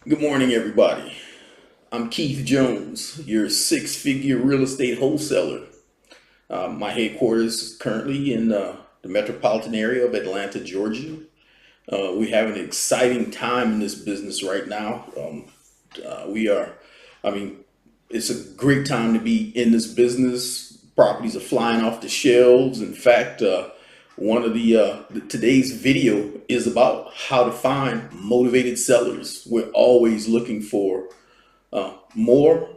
Good morning, everybody. I'm Keith Jones, your six-figure real estate wholesaler. My headquarters is currently in the metropolitan area of Atlanta, Georgia. We have an exciting time in this business right now. We are, I mean, it's a great time to be in this business. Properties are flying off the shelves. In fact, one of today's video is about how to find motivated sellers. We're always looking for more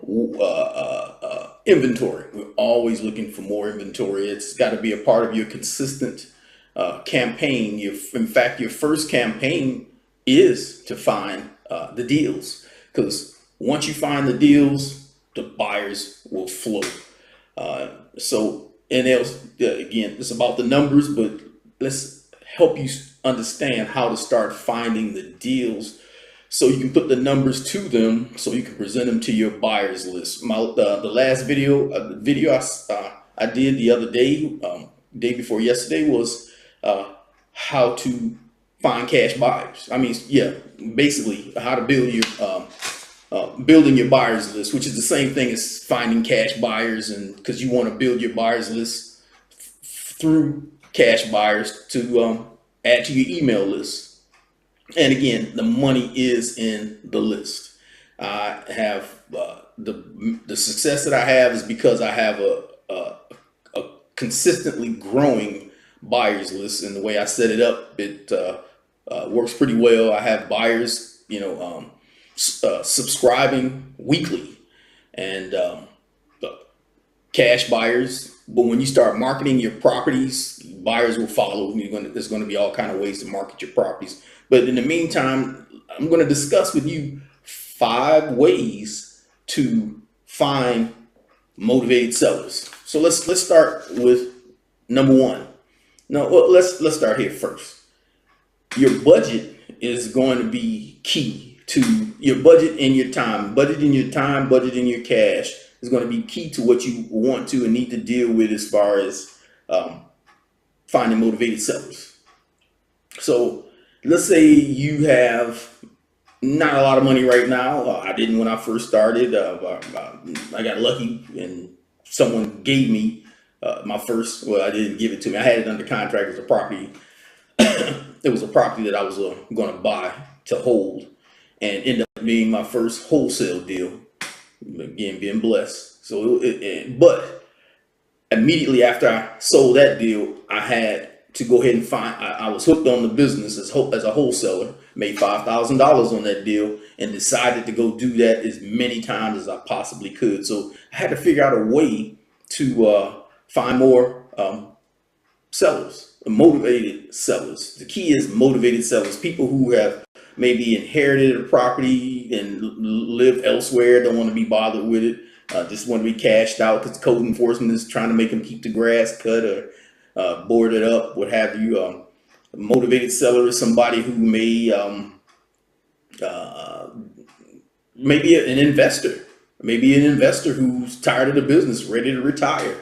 inventory. We're always looking for more inventory. It's got to be a part of your consistent campaign. In fact, your first campaign is to find the deals, because once you find the deals, the buyers will flow. And else, again, it's about the numbers, but let's help you understand how to start finding the deals so you can put the numbers to them so you can present them to your buyers list. The last video I did the other day, day before yesterday, was how to find cash buyers. Yeah, basically how to build your building your buyers list, which is the same thing as finding cash buyers, and because you want to build your buyers list through cash buyers to add to your email list. And again, the money is in the list. I have the success that I have is because I have a consistently growing buyers list, and the way I set it up, it works pretty well. I have buyers, subscribing weekly, and cash buyers. But when you start marketing your properties, buyers will follow. There's going to be all kind of ways to market your properties. But in the meantime, I'm going to discuss with you 5 ways to find motivated sellers. So let's start with number one. No, well, let's start here first. Your budget is going to be key to your budget and your time. Budgeting your time, budgeting your cash is going to be key to what you want to and need to deal with as far as finding motivated sellers. So let's say you have not a lot of money right now. I didn't when I first started. I got lucky and someone gave me my first. Well, I didn't give it to me. I had it under contract as a property. It was a property that I was going to buy to hold, and ended up being my first wholesale deal. Again, being blessed. But immediately after I sold that deal, I had to go ahead and find. I was hooked on the business as a wholesaler. Made $5,000 on that deal, and decided to go do that as many times as I possibly could. So I had to figure out a way to find more sellers, motivated sellers. The key is motivated sellers, people who have maybe inherited a property and live elsewhere, don't want to be bothered with it, just want to be cashed out because code enforcement is trying to make them keep the grass cut or board it up, what have you. A motivated seller is somebody who maybe an investor who's tired of the business, ready to retire.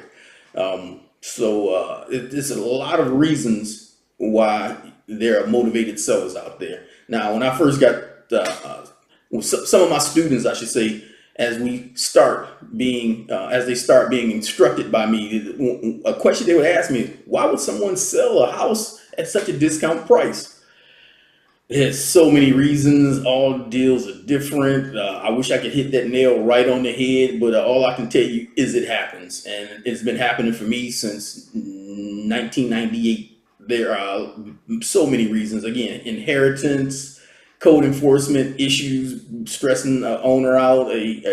There's a lot of reasons why there are motivated sellers out there. Now, when I first got some of my students, I should say, as they start being instructed by me, a question they would ask me is, why would someone sell a house at such a discount price? There's so many reasons. All deals are different. I wish I could hit that nail right on the head, but all I can tell you is it happens, and it's been happening for me since 1998. There are so many reasons. Again, inheritance, code enforcement issues, stressing the owner out, an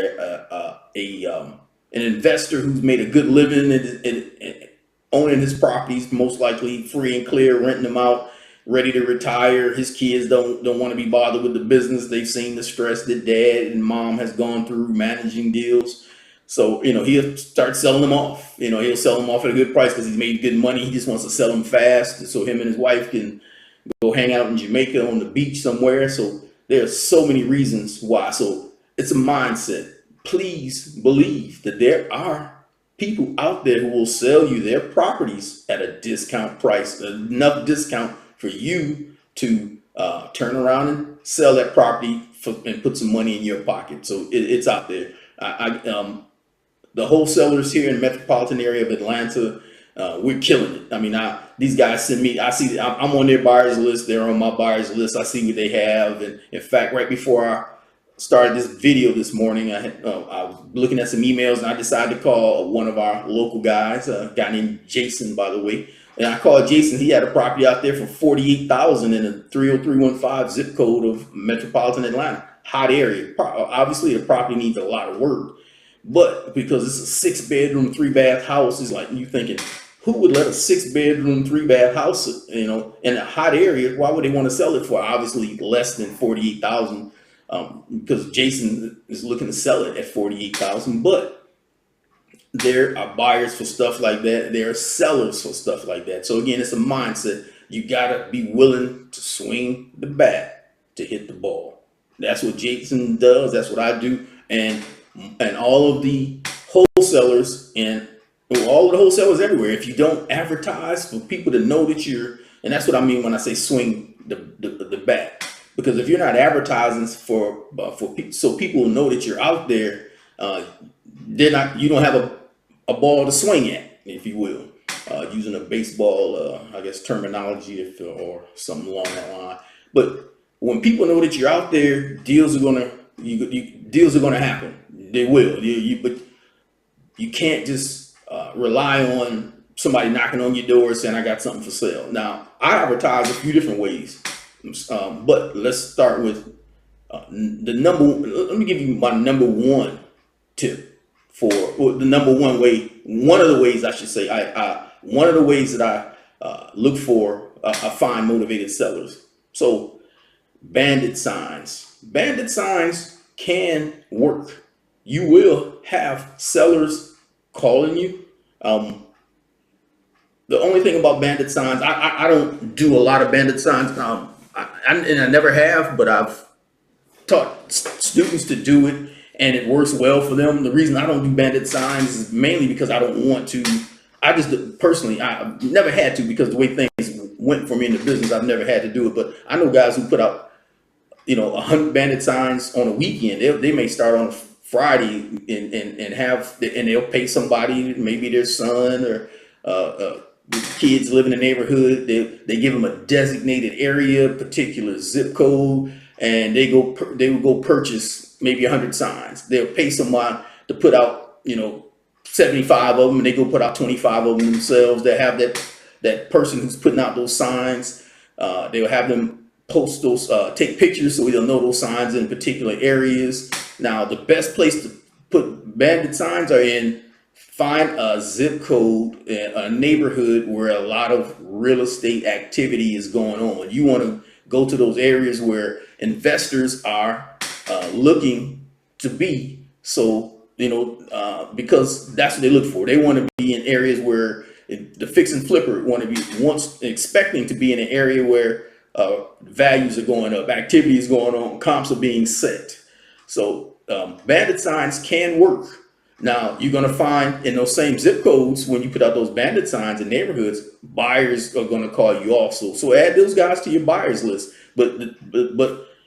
investor who's made a good living in owning his properties, most likely free and clear, renting them out, ready to retire. His kids don't want to be bothered with the business. They've seen the stress that dad and mom has gone through managing deals. So, he'll start selling them off. He'll sell them off at a good price because he's made good money. He just wants to sell them fast so him and his wife can go hang out in Jamaica on the beach somewhere. So there's so many reasons why. So it's a mindset. Please believe that there are people out there who will sell you their properties at a discount price, enough discount for you to turn around and sell that property and put some money in your pocket. So it's out there. The wholesalers here in the metropolitan area of Atlanta, we're killing it. I mean, these guys send me, I'm on their buyers list. They're on my buyers list. I see what they have. And in fact, right before I started this video this morning, I was looking at some emails and I decided to call one of our local guys, a guy named Jason, by the way. And I called Jason. He had a property out there for $48,000 in a 30315 zip code of metropolitan Atlanta, hot area. Obviously, the property needs a lot of work. But because it's a 6-bedroom, 3-bath house, it's like you thinking, who would let a 6-bedroom, 3-bath house, in a hot area? Why would they want to sell it for obviously less than 48,000? Because Jason is looking to sell it at 48,000. But there are buyers for stuff like that. There are sellers for stuff like that. So again, it's a mindset. You gotta be willing to swing the bat to hit the ball. That's what Jason does. That's what I do. And all of the wholesalers and all of the wholesalers everywhere, if you don't advertise for people to know that and that's what I mean when I say swing the bat, because if you're not advertising for people, so people will know that you're out there, you don't have a ball to swing at, if you will, using a baseball, I guess terminology, or something along that line. But when people know that you're out there, deals are gonna happen. They will. But you can't just rely on somebody knocking on your door saying, I got something for sale. Now, I advertise a few different ways, but let's start with let me give you my number one tip or the number one way. One of the ways I should say, one of the ways that I look for, I find motivated sellers. So bandit signs. Bandit signs can work. You will have sellers calling you. The only thing about bandit signs, I don't do a lot of bandit signs, and I never have, but I've taught students to do it, and it works well for them. The reason I don't do bandit signs is mainly because I don't want to. I just personally, I've never had to, because the way things went for me in the business, I've never had to do it. But I know guys who put out 100 bandit signs on a weekend. They may start on Friday and they'll pay somebody, maybe their son or kids live in the neighborhood. They give them a designated area, particular zip code, and they will go purchase maybe 100 signs. They'll pay someone to put out 75 of them, and they go put out 25 of them themselves. They have that person who's putting out those signs. They'll have them post those, take pictures so they'll know those signs in particular areas. Now, the best place to put bandit signs are find a zip code, a neighborhood where a lot of real estate activity is going on. You want to go to those areas where investors are looking to be. So, because that's what they look for. They want to be in areas where the fix and flipper expecting to be in an area where values are going up, activity is going on, comps are being set. So bandit signs can work. Now, you're going to find in those same zip codes, when you put out those bandit signs in neighborhoods, buyers are going to call you also. So add those guys to your buyers list. But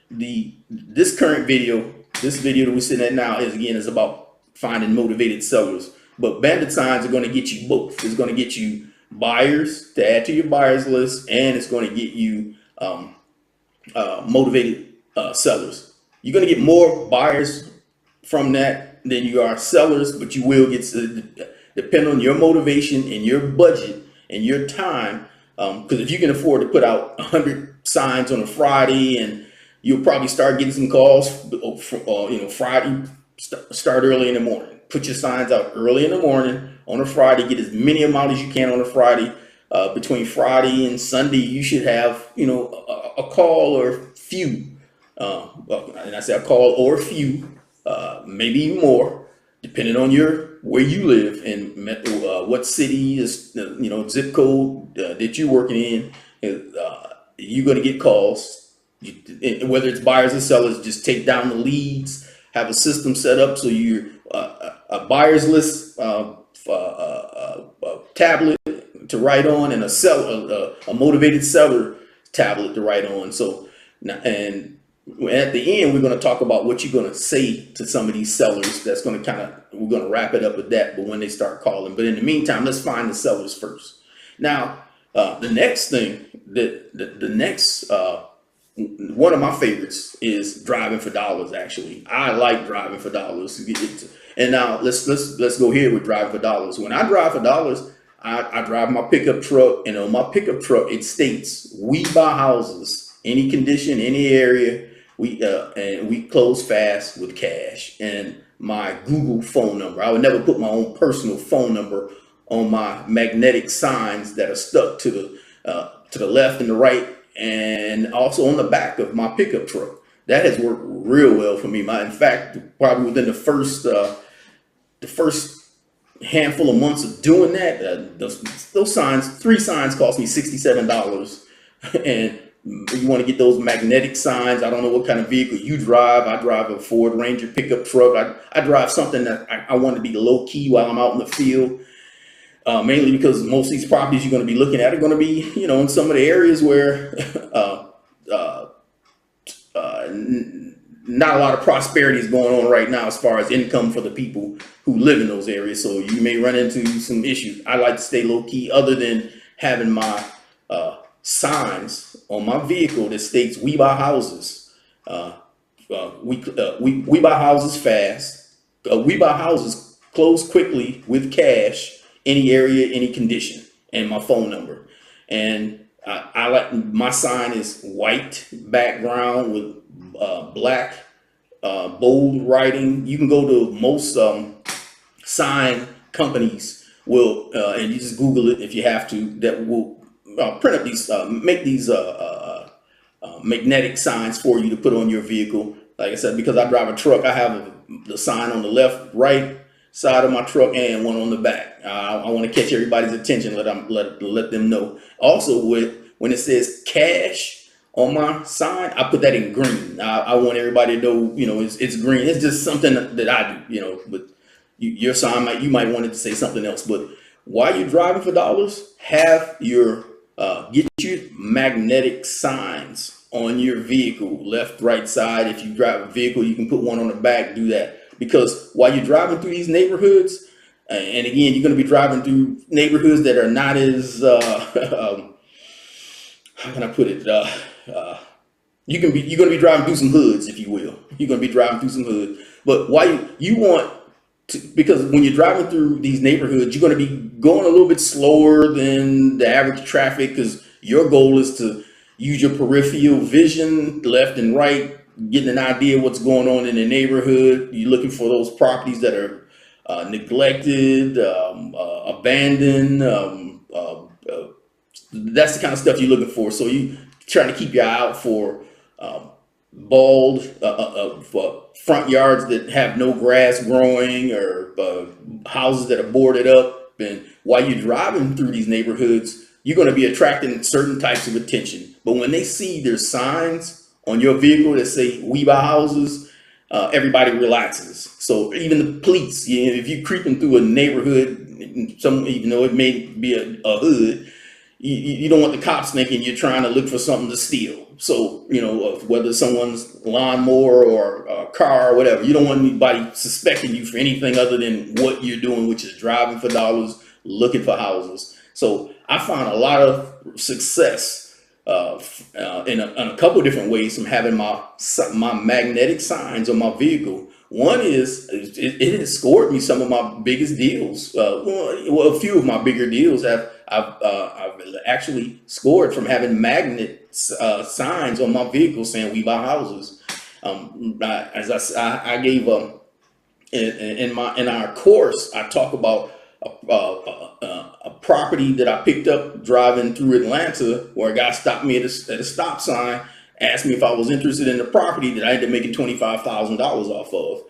this video that we're sitting at now is about finding motivated sellers. But bandit signs are going to get you both. It's going to get you buyers to add to your buyers list, and it's going to get you motivated sellers. You're going to get more buyers from that than you are sellers, but you will get, depend on your motivation and your budget and your time. Because if you can afford to put out 100 signs on a Friday, and you'll probably start getting some calls, Friday, start early in the morning. Put your signs out early in the morning on a Friday. Get as many amount as you can on a Friday. Between Friday and Sunday, you should have, a call or a few. And I say a call or a few, maybe even more, depending on where you live and what city is, zip code that you're working in. You're going to get calls. Whether it's buyers or sellers, just take down the leads. Have a system set up so you're a buyer's list tablet to write on, and a motivated seller tablet to write on. So and At the end, we're going to talk about what you're going to say to some of these sellers. That's going to we're going to wrap it up with that. But when they start calling, but in the meantime, let's find the sellers first. Now, the next thing the next one of my favorites is driving for dollars. Actually, I like driving for dollars. And now let's go here with driving for dollars. When I drive for dollars, I drive my pickup truck, and on my pickup truck it states we buy houses, any condition, any area. And we close fast with cash, and my Google phone number. I would never put my own personal phone number on my magnetic signs that are stuck to the left and the right, and also on the back of my pickup truck. That has worked real well for me. In fact, probably within the first handful of months of doing that, those signs, 3 signs cost me $67, and you want to get those magnetic signs. I don't know what kind of vehicle you drive. I drive a Ford Ranger pickup truck. I drive something that I want to be low key while I'm out in the field. Mainly because most of these properties you're going to be looking at are going to be, in some of the areas where not a lot of prosperity is going on right now as far as income for the people who live in those areas. So you may run into some issues. I like to stay low key, other than having my signs on my vehicle that states we buy houses. We buy houses fast. We buy houses close quickly with cash, any area, any condition, and my phone number. And I like my sign is white background with black bold writing. You can go to most sign companies and you just Google it if you have to, that will print up these, make these magnetic signs for you to put on your vehicle. Like I said, because I drive a truck, I have the sign on the left, right side of my truck and one on the back. I want to catch everybody's attention, let them know. Also, when it says cash on my sign, I put that in green. I want everybody to know, it's green. It's just something that I do, but your sign you might want it to say something else. But while you're driving for dollars, have your get your magnetic signs on your vehicle, left, right side. If you drive a vehicle, you can put one on the back. Do that, because while you're driving through these neighborhoods, and again, you're going to be driving through neighborhoods that are not as how can I put it? You're going to be driving through some hoods, if you will. You're going to be driving through some hoods, but why you want to, because when you're driving through these neighborhoods, you're going to be going a little bit slower than the average traffic, because your goal is to use your peripheral vision, left and right, getting an idea of what's going on in the neighborhood. You're looking for those properties that are neglected, abandoned. That's the kind of stuff you're looking for. So you trying to keep your eye out for bald front yards that have no grass growing, or houses that are boarded up. And while you're driving through these neighborhoods, you're going to be attracting certain types of attention. But when they see there's signs on your vehicle that say we buy houses, everybody relaxes. So even the police, if you're creeping through a neighborhood, even though it may be a hood, you don't want the cops thinking you're trying to look for something to steal. So, whether someone's lawnmower or a car or whatever, you don't want anybody suspecting you for anything other than what you're doing, which is driving for dollars, looking for houses. So I found a lot of success in a couple of different ways from having my magnetic signs on my vehicle. One is it has scored me some of my biggest deals. A few of my bigger deals I've actually scored from having magnet signs on my vehicle saying we buy houses. As I gave in our course, I talk about a property that I picked up driving through Atlanta, where a guy stopped me at a stop sign, asked me if I was interested in the property that I ended up making $25,000 off of.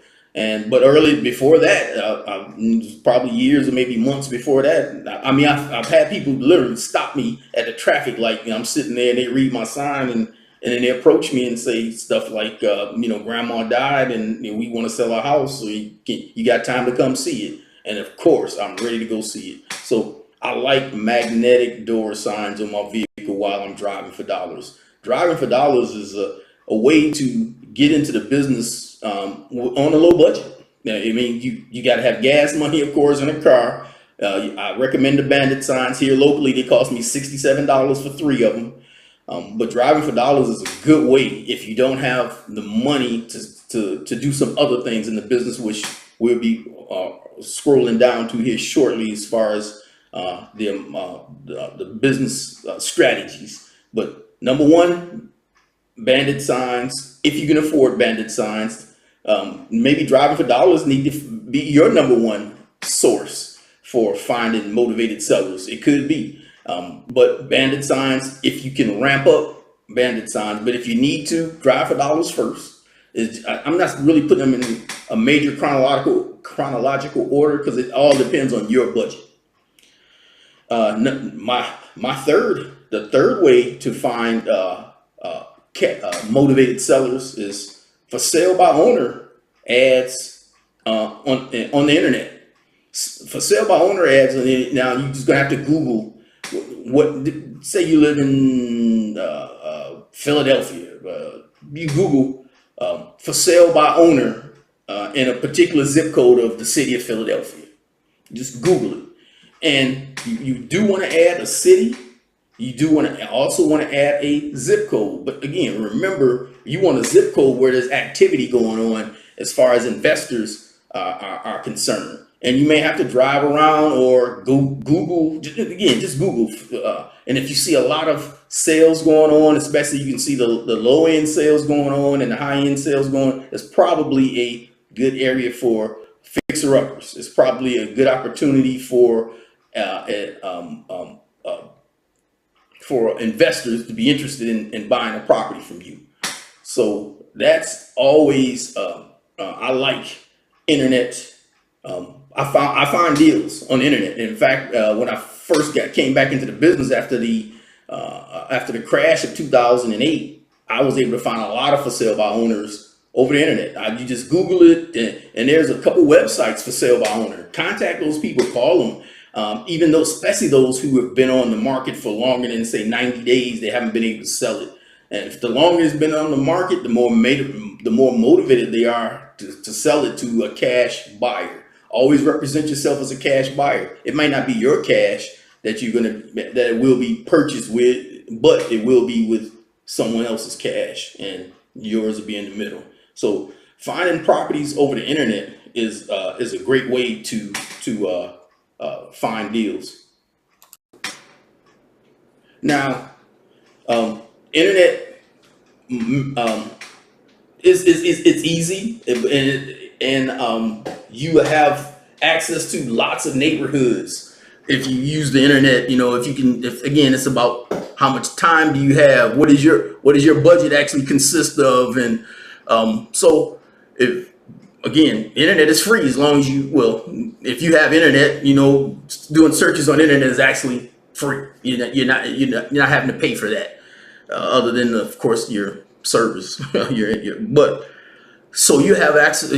But early before that, probably years or maybe months before that, I've had people literally stop me at the traffic light. I'm sitting there and they read my sign, and then they approach me and say stuff like, grandma died and we want to sell our house, so you got time to come see it. And of course, I'm ready to go see it. So I like magnetic door signs on my vehicle while I'm driving for dollars. Driving for dollars is a a way to get into the business on a low budget. Now, I mean, you got to have gas money, of course, in a car. I recommend the Bandit Signs here locally. They cost me $67 for 3 of them. But driving for dollars is a good way if you don't have the money to do some other things in the business, which we'll be scrolling down to here shortly as far as the business strategies. But number one, Bandit Signs. If you can afford Bandit Signs, maybe driving for dollars need to be your number one source for finding motivated sellers. It could be. But Bandit Signs, if you can ramp up Bandit Signs, but if you need to, drive for dollars first. I'm not really putting them in a major chronological order because it all depends on your budget. The third way to find motivated sellers is for sale by owner ads on the internet. For sale by owner ads, now you're just gonna have to Google say you live in Philadelphia. You Google for sale by owner in a particular zip code of the city of Philadelphia. Just Google it, and you do want to add a city. You do also want to add a zip code, but again, remember, you want a zip code where there's activity going on as far as investors are concerned. And you may have to drive around or Google, just Google. And if you see a lot of sales going on, especially you can see the low end sales going on and the high end sales going on, it's probably a good area for fixer uppers. It's probably a good opportunity for investors to be interested in buying a property from you. So that's always, I like internet. I find deals on the internet. In fact, when I first came back into the business after the crash of 2008, I was able to find a lot of for sale by owners over the internet. You just Google it, and there's a couple websites for sale by owner. Contact those people, call them. Even though, especially those who have been on the market for longer than say 90 days, they haven't been able to sell it. And if the longer it's been on the market, the more motivated they are to sell it to a cash buyer. Always represent yourself as a cash buyer. It might not be your cash that it will be purchased with, but it will be with someone else's cash, and yours will be in the middle. So finding properties over the internet is a great way to find deals. Now, internet it's easy, and you have access to lots of neighborhoods if you use the internet. Again, it's about how much time do you have, what is your budget actually consist of, and so internet is free as long as if you have internet, doing searches on internet is actually free. You're not having to pay for that, other than of course your service. So you have access.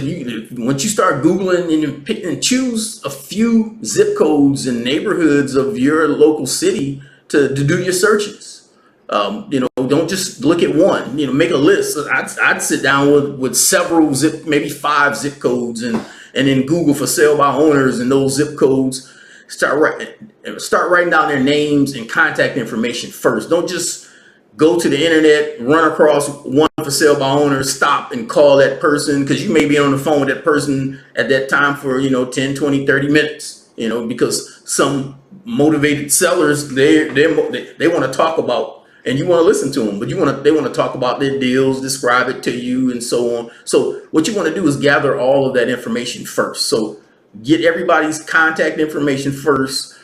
Once you start Googling and you pick and choose a few zip codes and neighborhoods of your local city to do your searches. Don't just look at one. Make a list. I'd sit down with several maybe 5 zip codes, and then Google for sale by owners and those zip codes. Start writing down their names and contact information first. Don't just go to the internet, run across one for sale by owner, stop and call that person, because you may be on the phone with that person at that time for 10, 20, 30 minutes, because some motivated sellers, they want to talk about, and you want to listen to them, but they want to talk about their deals, describe it to you, and so on. So what you want to do is gather all of that information first. So get everybody's contact information first,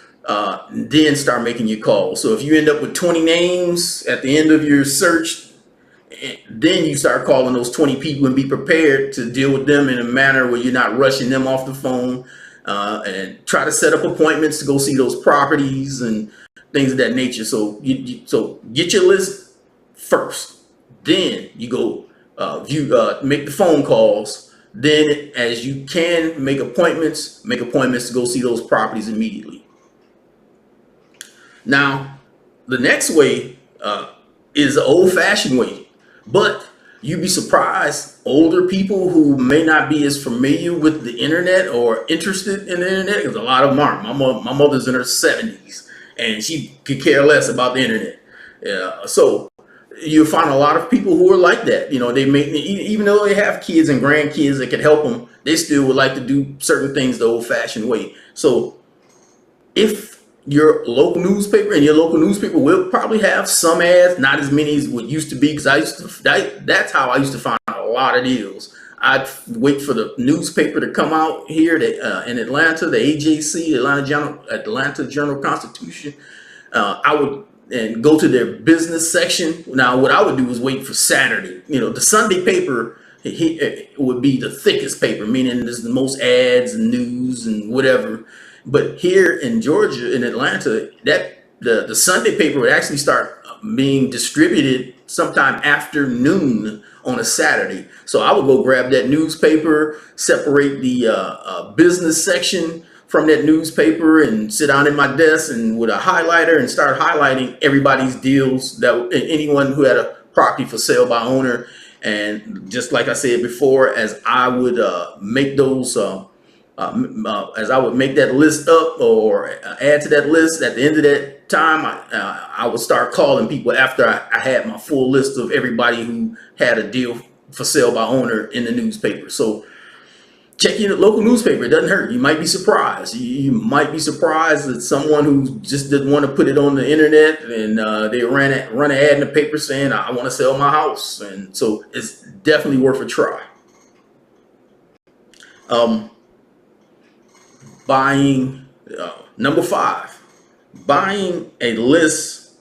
then start making your calls. So if you end up with 20 names at the end of your search, then you start calling those 20 people and be prepared to deal with them in a manner where you're not rushing them off the phone, and try to set up appointments to go see those properties and things of that nature. So so get your list first, then you go make the phone calls. Then as you can make appointments to go see those properties immediately. Now, the next way is the old-fashioned way, but you'd be surprised, older people who may not be as familiar with the internet or interested in the internet, because a lot of them aren't. My mother's in her 70s and she could care less about the internet. Yeah, so you'll find a lot of people who are like that. They may, even though they have kids and grandkids that can help them, they still would like to do certain things the old-fashioned way. So if your local newspaper, and your local newspaper will probably have some ads, not as many as what used to be, because that's how I used to find a lot of deals. I'd wait for the newspaper to come out here in Atlanta, the AJC, Atlanta Journal Constitution. I would and go to their business section. Now, what I would do was wait for Saturday. The Sunday paper, it would be the thickest paper, meaning there's the most ads and news and whatever. But here in Georgia, in Atlanta, the Sunday paper would actually start being distributed sometime after noon on a Saturday. So I would go grab that newspaper, separate the business section from that newspaper, and sit down at my desk and with a highlighter and start highlighting everybody's deals, that anyone who had a property for sale by owner. And just like I said before, as I would make those as I would make that list up or add to that list, at the end of that time, I would start calling people after I had my full list of everybody who had a deal for sale by owner in the newspaper. So check your local newspaper. It doesn't hurt. You might be surprised. You might be surprised that someone who just didn't want to put it on the internet, and they run an ad in the paper saying, I want to sell my house. And so it's definitely worth a try. Buying, number 5, buying a list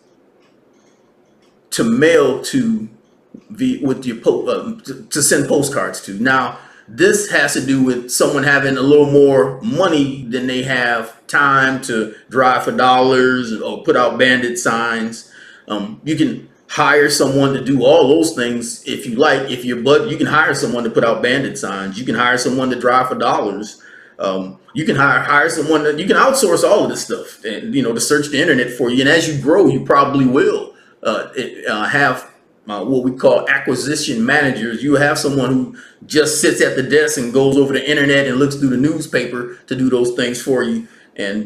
to mail to with your to send postcards to. Now, this has to do with someone having a little more money than they have time to drive for dollars or put out bandit signs. You can hire someone to do all those things if you like. You can hire someone to put out bandit signs. You can hire someone to drive for dollars. You can hire someone you can outsource all of this stuff, and to search the internet for you. And as you grow, you probably will have what we call acquisition managers. You have someone who just sits at the desk and goes over the internet and looks through the newspaper to do those things for you.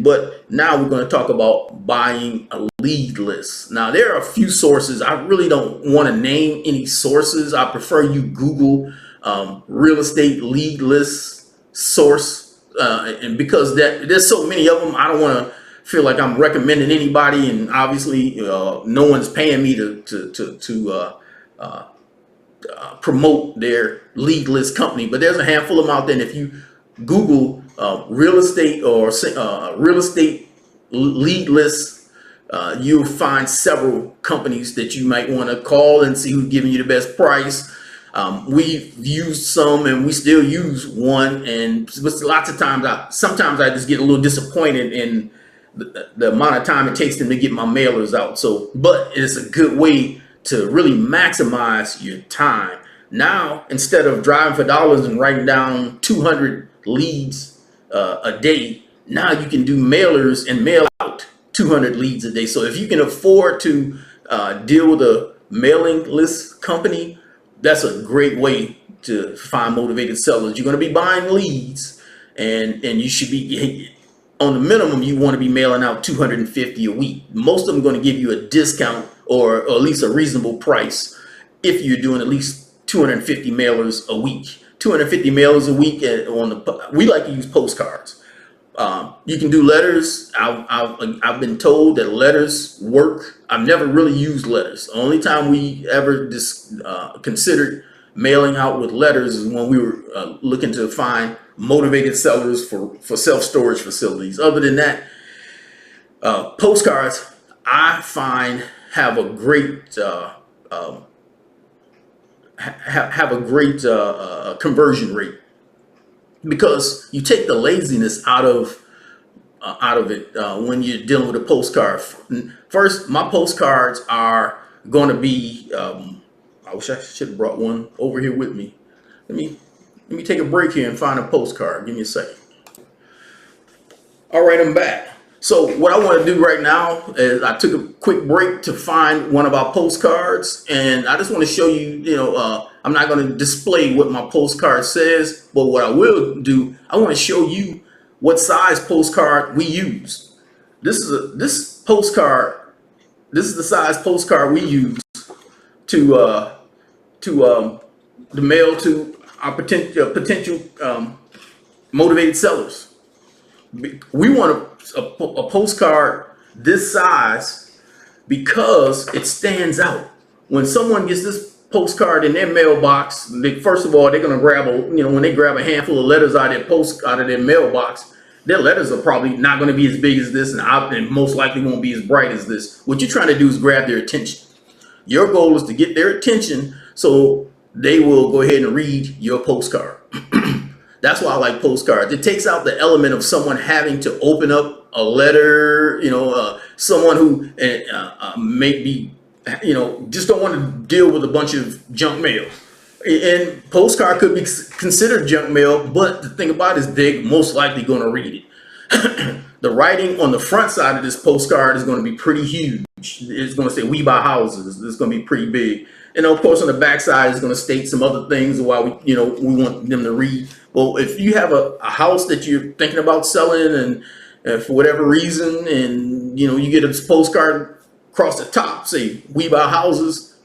But now we're going to talk about buying a lead list. Now, there are a few sources. I really don't want to name any sources. I prefer you Google real estate lead list source, and because there's so many of them, I don't want to feel like I'm recommending anybody, and obviously no one's paying me to promote their lead list company. But there's a handful of them out there, and if you Google real estate or real estate lead lists, you'll find several companies that you might want to call and see who's giving you the best price. We've used some, and we still use one, and lots of times sometimes I just get a little disappointed in the amount of time it takes them to get my mailers out. So, but it's a good way to really maximize your time. Now, instead of driving for dollars and writing down 200 leads a day, now you can do mailers and mail out 200 leads a day. So if you can afford to deal with a mailing list company, that's a great way to find motivated sellers. You're going to be buying leads, and you should be, on the minimum, you want to be mailing out 250 a week. Most of them are going to give you a discount or at least a reasonable price if you're doing at least 250 mailers a week. 250 mailers a week we like to use postcards. You can do letters. I've been told that letters work. I've never really used letters. The only time we ever considered mailing out with letters is when we were looking to find motivated sellers for self-storage facilities. Other than that, postcards, I find, have a great conversion rate, because you take the laziness out of it when you're dealing with a postcard. First, my postcards are going to be, I wish I should have brought one over here with me. Let me take a break here and find a postcard. Give me a second. All right, I'm back. So what I want to do right now is I took a quick break to find one of our postcards, and I just want to show you, I'm not going to display what my postcard says, but what I will do, I want to show you what size postcard we use. This postcard. This is the size postcard we use to mail to our potential motivated sellers. We want a postcard this size because it stands out. When someone gets this postcard in their mailbox, first of all, they're going to grab when they grab a handful of letters out of their mailbox, their letters are probably not going to be as big as this, and most likely won't be as bright as this. What you're trying to do is grab their attention. Your goal is to get their attention so they will go ahead and read your postcard. That's why I like postcards. It takes out the element of someone having to open up a letter, someone who may be, just don't want to deal with a bunch of junk mail. And postcard could be considered junk mail, but the thing about it is they're most likely going to read it. The writing on the front side of this postcard is going to be pretty huge. It's going to say "We buy houses." It's going to be pretty big, and of course on the back side is going to state some other things why we want them to read. Well, if you have a house that you're thinking about selling, and for whatever reason, and you get a postcard across the top say "We buy houses,"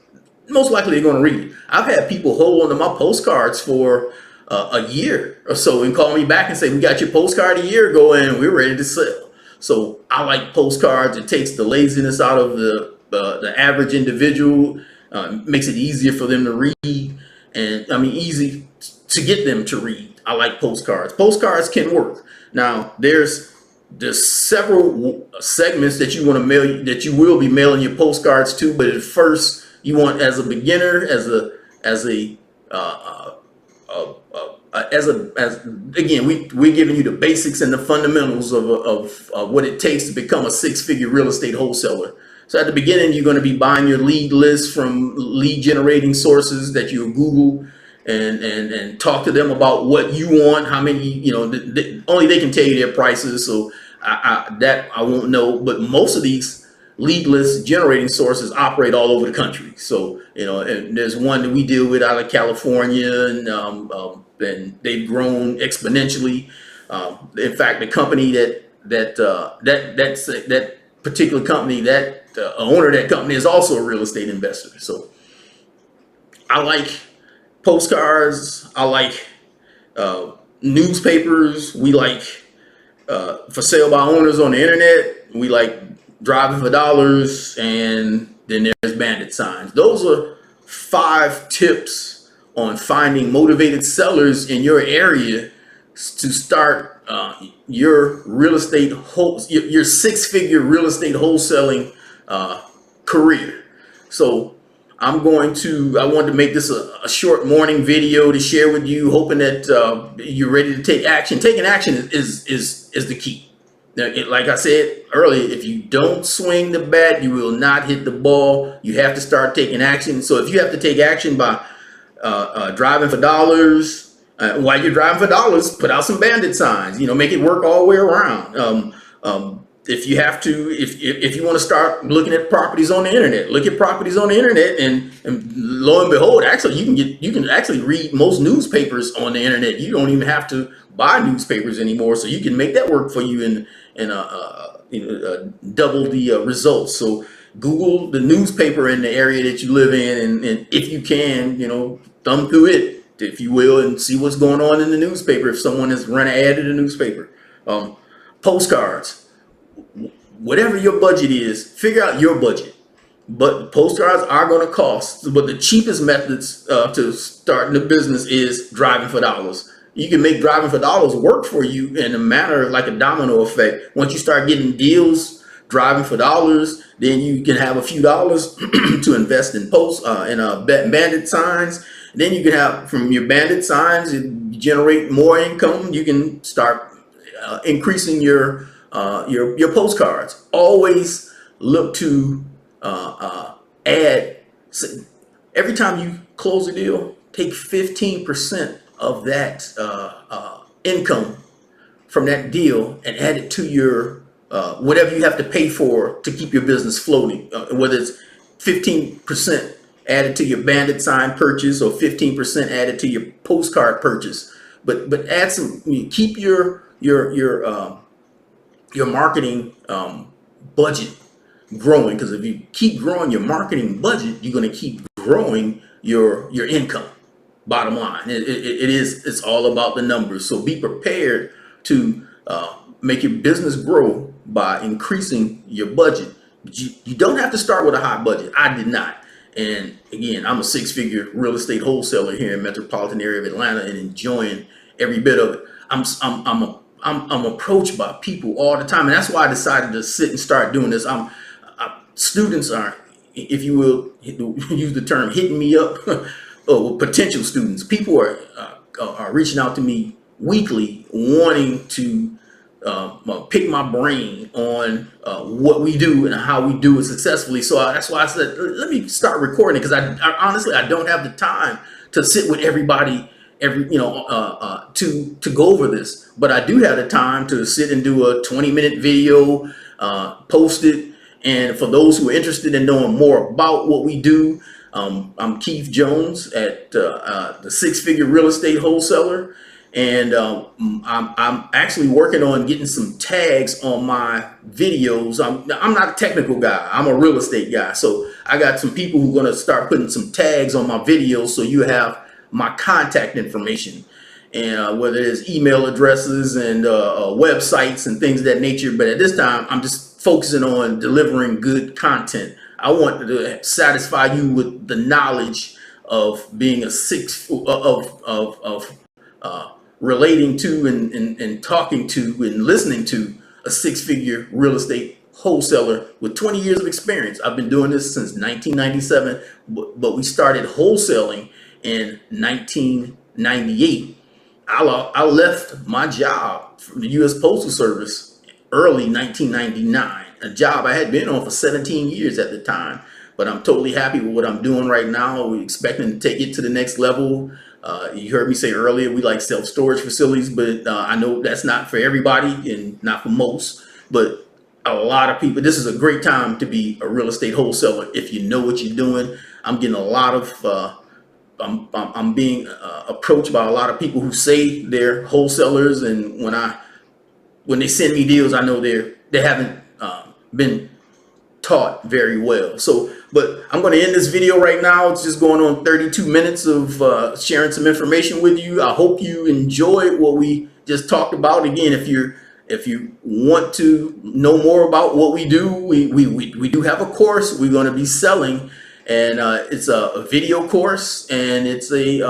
most likely they're going to read it. I've had people hold on to my postcards for a year or so and call me back and say, "We got your postcard a year ago and we're ready to sell." So I like postcards. It takes the laziness out of the average individual, makes it easier for them to read, and easy to get them to read. I like postcards. Postcards can work. Now there's several segments that you want to mail, that you will be mailing your postcards to, but at first you want, as a beginner, again, we're giving you the basics and the fundamentals of what it takes to become a six-figure real estate wholesaler. So at the beginning, you're going to be buying your lead list from lead generating sources that you Google, and talk to them about what you want, how many, only they can tell you their prices. So I won't know, but most of these lead list generating sources operate all over the country. So, and there's one that we deal with out of California, and they've grown exponentially. In fact, the company that particular company, that owner of that company is also a real estate investor. So I like postcards. I like newspapers. We like for sale by owners on the internet. We like driving for dollars, and then there's Bandit Signs. Those are 5 tips on finding motivated sellers in your area to start your real estate your six-figure real estate wholesaling career. So I wanted to make this a short morning video to share with you, hoping that you're ready to take action. Taking action is the key. Now, like I said earlier, if you don't swing the bat, you will not hit the ball. You have to start taking action. So if you have to take action by driving for dollars, while you're driving for dollars, put out some Bandit signs. Make it work all the way around. If you have to, if you want to start looking at properties on the internet, look at properties on the internet, and lo and behold, actually you can actually read most newspapers on the internet. You don't even have to buy newspapers anymore, so you can make that work for you and double the results. So Google the newspaper in the area that you live in, and if you can, thumb through it, if you will, and see what's going on in the newspaper. If someone has run an ad in the newspaper, postcards. Whatever your budget is, figure out your budget. But postcards are going to cost. But the cheapest methods to starting a business is driving for dollars. You can make driving for dollars work for you in a manner like a domino effect. Once you start getting deals, driving for dollars, then you can have a few dollars to invest in Bandit signs. Then you can have, from your Bandit signs, you generate more income. You can start increasing your postcards. Always look to add. Every time you close a deal, take 15% of that income from that deal and add it to your whatever you have to pay for to keep your business floating. Whether it's 15% added to your Bandit sign purchase or 15% added to your postcard purchase. But add some, keep your marketing budget growing, because if you keep growing your marketing budget, you're going to keep growing your income. Bottom line, it's all about the numbers. So be prepared to make your business grow by increasing your budget. But you don't have to start with a high budget. I did not. And again, I'm a six-figure real estate wholesaler here in the metropolitan area of Atlanta and enjoying every bit of it. I'm approached by people all the time, and that's why I decided to sit and start doing this. Students are, if you will, use the term, hitting me up. Potential students. People are reaching out to me weekly, wanting to pick my brain on what we do and how we do it successfully. So that's why I said, let me start recording, because I honestly, I don't have the time to sit with everybody to go over this, but I do have the time to sit and do a 20-minute video, post it. And for those who are interested in knowing more about what we do, I'm Keith Jones at the Six-Figure Real Estate Wholesaler, and I'm actually working on getting some tags on my videos. I'm not a technical guy. I'm a real estate guy, so I got some people who are going to start putting some tags on my videos, so you have my contact information, and whether it's email addresses and websites and things of that nature. But at this time, I'm just focusing on delivering good content. I want to satisfy you with the knowledge of being relating to and talking to and listening to a six-figure real estate wholesaler with 20 years of experience. I've been doing this since 1997, but we started wholesaling in 1998. I left my job from the U.S. Postal Service early 1999, a job I had been on for 17 years at the time. But I'm totally happy with what I'm doing right now. We're expecting to take it to the next level. You heard me say earlier, we like self-storage facilities, but I know that's not for everybody and not for most. But a lot of people, this is a great time to be a real estate wholesaler if you know what you're doing. I'm getting a lot of I'm being approached by a lot of people who say they're wholesalers, and when they send me deals, I know they haven't been taught very well. So, but I'm going to end this video right now. It's just going on 32 minutes of sharing some information with you. I hope you enjoyed what we just talked about. Again, if you want to know more about what we do, we do have a course we're going to be selling. And it's a video course, and it's a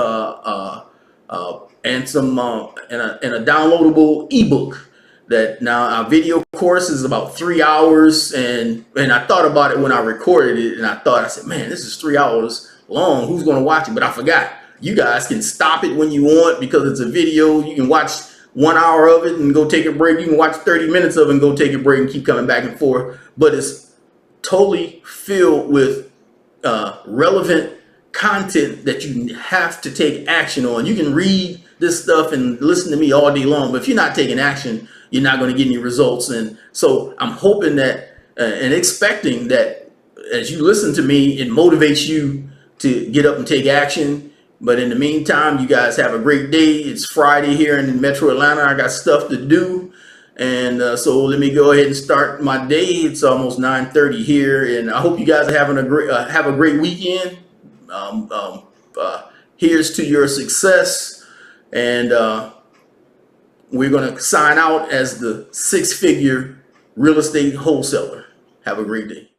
downloadable ebook. That now our video course is about 3 hours, and I thought about it when I recorded it, and I said, man, this is 3 hours long. Who's going to watch it? But I forgot. You guys can stop it when you want, because it's a video. You can watch 1 hour of it and go take a break. You can watch 30 minutes of it and go take a break and keep coming back and forth. But it's totally filled with relevant content that you have to take action on. You can read this stuff and listen to me all day long, but if you're not taking action, you're not going to get any results. And so I'm hoping that and expecting that as you listen to me, it motivates you to get up and take action. But in the meantime, you guys have a great day. It's Friday here in Metro Atlanta. I got stuff to do. And so let me go ahead and start my day. It's almost 9:30 here, and I hope you guys are having have a great weekend. Here's to your success, and we're going to sign out as the Six-Figure Real Estate Wholesaler. Have a great day.